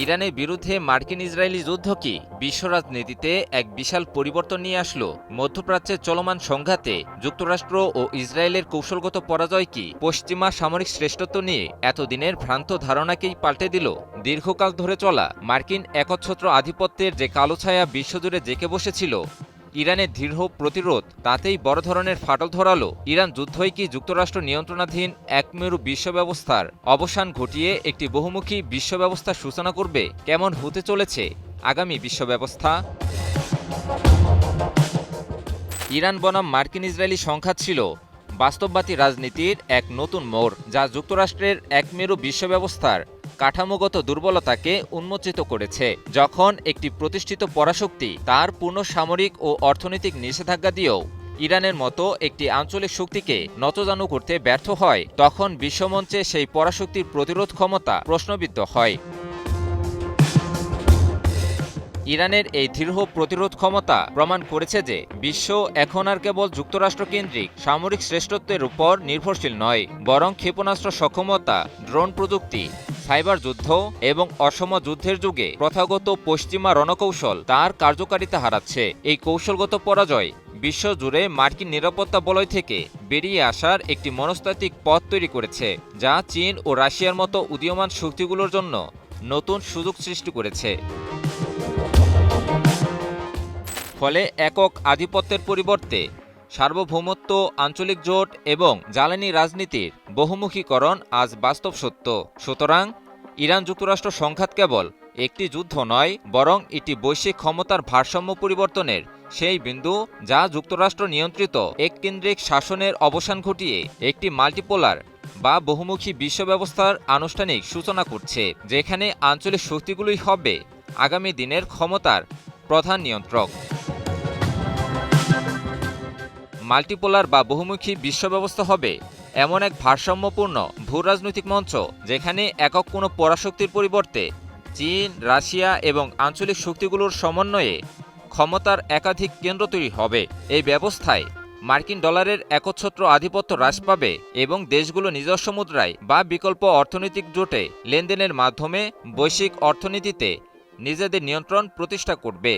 ইরানের বিরুদ্ধে মার্কিন ইসরায়েলি যুদ্ধ কি বিশ্ব রাজনীতিতে এক বিশাল পরিবর্তন নিয়ে আসলো? মধ্যপ্রাচ্যের চলমান সংঘাতে যুক্তরাষ্ট্র ও ইসরায়েলের কৌশলগত পরাজয় কি পশ্চিমা সামরিক শ্রেষ্ঠত্ব নিয়ে এতদিনের ভ্রান্ত ধারণাকেই পাল্টে দিল? দীর্ঘকাল ধরে চলা মার্কিন একচ্ছত্র আধিপত্যের যে কালোছায়া বিশ্বজুড়ে জেঁকে বসেছিল, ইরানের দৃঢ় প্রতিরোধ তাতেই বড় ধরনের ফাটল ধরালো। ইরান যুদ্ধই কি যুক্তরাষ্ট্র নিয়ন্ত্রণাধীন একমেরু বিশ্ব ব্যবস্থার অবসান ঘটিয়ে একটি বহুমুখী বিশ্ব ব্যবস্থার সূচনা করবে? কেমন হতে চলেছে আগামী বিশ্ব ব্যবস্থা? ইরান বনাম মার্কিন ইসরায়েলি সংঘাত ছিল বাস্তববাদী রাজনীতির এক নতুন মোড়, যা যুক্তরাষ্ট্রের একমেরু বিশ্ব ব্যবস্থার কাঠামোগত দুর্বলতাকে উন্মোচিত করেছে। যখন একটি প্রতিষ্ঠিত পরাশক্তি তার পূর্ণ সামরিক ও অর্থনৈতিক নিষেধাজ্ঞা দিয়েও ইরানের মতো একটি আঞ্চলিক শক্তিকে নতজানু করতে ব্যর্থ হয়, তখন বিশ্বমঞ্চে সেই পরাশক্তির প্রতিরোধ ক্ষমতা প্রশ্নবিদ্ধ হয়। ইরানের এই দৃঢ় প্রতিরোধ ক্ষমতা প্রমাণ করেছে যে বিশ্ব এখন আর কেবল যুক্তরাষ্ট্রকেন্দ্রিক সামরিক শ্রেষ্ঠত্বের উপর নির্ভরশীল নয়, বরং ক্ষেপণাস্ত্র সক্ষমতা, ড্রোন প্রযুক্তি, সাইবার যুদ্ধ এবং অসম যুদ্ধের যুগে প্রথাগত পশ্চিমা রণকৌশল তার কার্যকারিতা হারাচ্ছে। এই কৌশলগত পরাজয় বিশ্বজুড়ে মার্কিন নিরাপত্তা বলয় থেকে বেরিয়ে আসার একটি মনস্তাত্ত্বিক পথ তৈরি করেছে, যা চীন ও রাশিয়ার মতো উদীয়মান শক্তিগুলোর জন্য নতুন সুযোগ সৃষ্টি করেছে। ফলে একক আধিপত্যের পরিবর্তে সার্বভৌমত্ব, আঞ্চলিক জোট এবং জ্বালানি রাজনীতির বহুমুখীকরণ আজ বাস্তব সত্য। সুতরাং ইরান যুক্তরাষ্ট্র সংঘাত কেবল একটি যুদ্ধ নয়, বরং এটি বৈশ্বিক ক্ষমতার ভারসাম্য পরিবর্তনের সেই বিন্দু, যা যুক্তরাষ্ট্র নিয়ন্ত্রিত এককেন্দ্রিক শাসনের অবসান ঘটিয়ে একটি মাল্টিপোলার বা বহুমুখী বিশ্ব ব্যবস্থার আনুষ্ঠানিক সূচনা করছে, যেখানে আঞ্চলিক শক্তিগুলোই হবে আগামী দিনের ক্ষমতার প্রধান নিয়ন্ত্রক। মাল্টিপোলার বা বহুমুখী বিশ্ব ব্যবস্থা হবে এমন এক ভারসাম্যপূর্ণ ভূরাজনৈতিক মঞ্চ, যেখানে একক কোনো পরাশক্তির পরিবর্তে চীন, রাশিয়া এবং আঞ্চলিক শক্তিগুলোর সমন্বয়ে ক্ষমতার একাধিক কেন্দ্র তৈরি হবে। এই ব্যবস্থায় মার্কিন ডলারের একচ্ছত্র আধিপত্য হ্রাস পাবে এবং দেশগুলো নিজস্ব মুদ্রায় বা বিকল্প অর্থনৈতিক জোটে লেনদেনের মাধ্যমে বৈশ্বিক অর্থনীতিতে নিজেদের নিয়ন্ত্রণ প্রতিষ্ঠা করবে।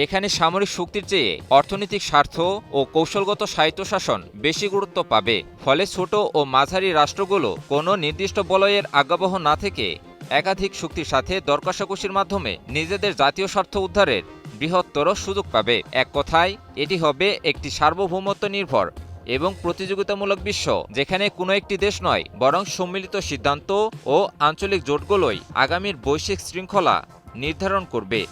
এখানে সামরিক শক্তির চেয়ে অর্থনৈতিক স্বার্থ ও কৌশলগত স্বায়ত্তশাসন বেশি গুরুত্ব পাবে। ফলে ছোট ও মাঝারি রাষ্ট্রগুলো কোনো নির্দিষ্ট বলয়ের আজ্ঞাবহ না থেকে একাধিক শক্তির সাথে দর কষাকষির মাধ্যমে নিজেদের জাতীয় স্বার্থ উদ্ধারের বৃহত্তর সুযোগ পাবে। এক কথায়, এটি হবে একটি সার্বভৌমত্ব নির্ভর এবং প্রতিযোগিতামূলক বিশ্ব, যেখানে কোনো একটি দেশ নয়, বরং সম্মিলিত সিদ্ধান্ত ও আঞ্চলিক জোটগুলোই আগামীর বৈশ্বিক শৃঙ্খলা নির্ধারণ করবে।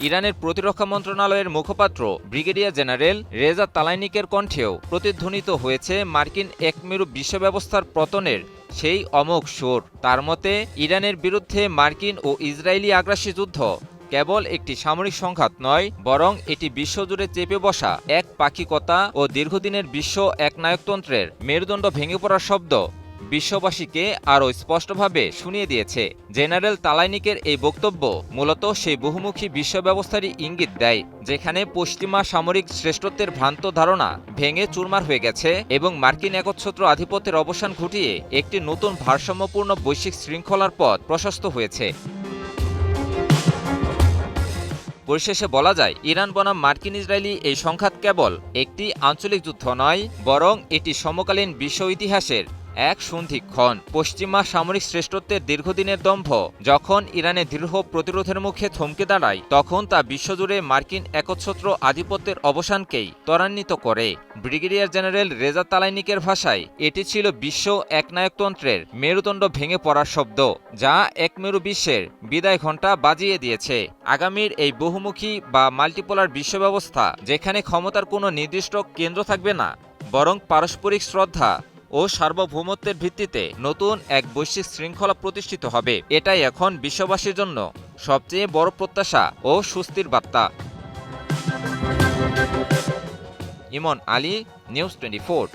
ইরানের প্রতিরক্ষা মন্ত্রণালয়ের মুখপাত্র ব্রিগেডিয়ার জেনারেল রেজা তালাইনিকের কণ্ঠেও প্রতিধ্বনিত হয়েছে মার্কিন একমেরু বিশ্ব ব্যবস্থার পতনের সেই অমোঘ সুর। তার মতে, ইরানের বিরুদ্ধে মার্কিন ও ইসরায়েলি আগ্রাসী যুদ্ধ কেবল একটি সামরিক সংঘাত নয়, বরং এটি বিশ্বজুড়ে চেপে বসা এক পাক্ষিকতা ও দীর্ঘদিনের বিশ্ব একনায়কতন্ত্রের মেরুদণ্ড ভেঙে পড়ার শব্দ বিশ্ববাসীকে আরও স্পষ্টভাবে শুনিয়ে দিয়েছে। জেনারেল তালাইনিকের এই বক্তব্য মূলত সেই বহুমুখী বিশ্ব ব্যবস্থারই ইঙ্গিত দেয়, যেখানে পশ্চিমা সামরিক শ্রেষ্ঠত্বের ভ্রান্ত ধারণা ভেঙে চুরমার হয়ে গেছে এবং মার্কিন একচ্ছত্র আধিপত্যের অবসান ঘটিয়ে একটি নতুন ভারসাম্যপূর্ণ বৈশ্বিক শৃঙ্খলার পথ প্রশস্ত হয়েছে। পরিশেষে বলা যায়, ইরান বনাম মার্কিন ইসরায়েলি এই সংঘাত কেবল একটি আঞ্চলিক যুদ্ধ নয়, বরং এটি সমকালীন বিশ্ব ইতিহাসের এক সন্ধিক্ষণ। পশ্চিমা সামরিক শ্রেষ্ঠত্বের দীর্ঘদিনের দম্ভ যখন ইরানের দৃঢ় প্রতিরোধের মুখে থমকে দাঁড়ায়, তখন তা বিশ্বজুড়ে মার্কিন একচ্ছত্র আধিপত্যের অবসানকেই ত্বরান্বিত করে। ব্রিগেডিয়ার জেনারেল রেজা তালাইনিকের ভাষায়, এটি ছিল বিশ্ব একনায়কতন্ত্রের মেরুদণ্ড ভেঙে পড়ার শব্দ, যা একমেরু বিশ্বের বিদায় ঘণ্টা বাজিয়ে দিয়েছে। আগামীর এই বহুমুখী বা মাল্টিপোলার বিশ্ব ব্যবস্থা, যেখানে ক্ষমতার কোনো নির্দিষ্ট কেন্দ্র থাকবে না, বরং পারস্পরিক শ্রদ্ধা ও সার্বভৌমত্বের ভিত্তিতে নতুন এক বৈশ্বিক শৃঙ্খলা প্রতিষ্ঠিত হবে, এটাই এখন বিশ্ববাসীর জন্য সবচেয়ে বড় প্রত্যাশা ও স্বস্তির বার্তা। ইমন আলী, নিউজ 24।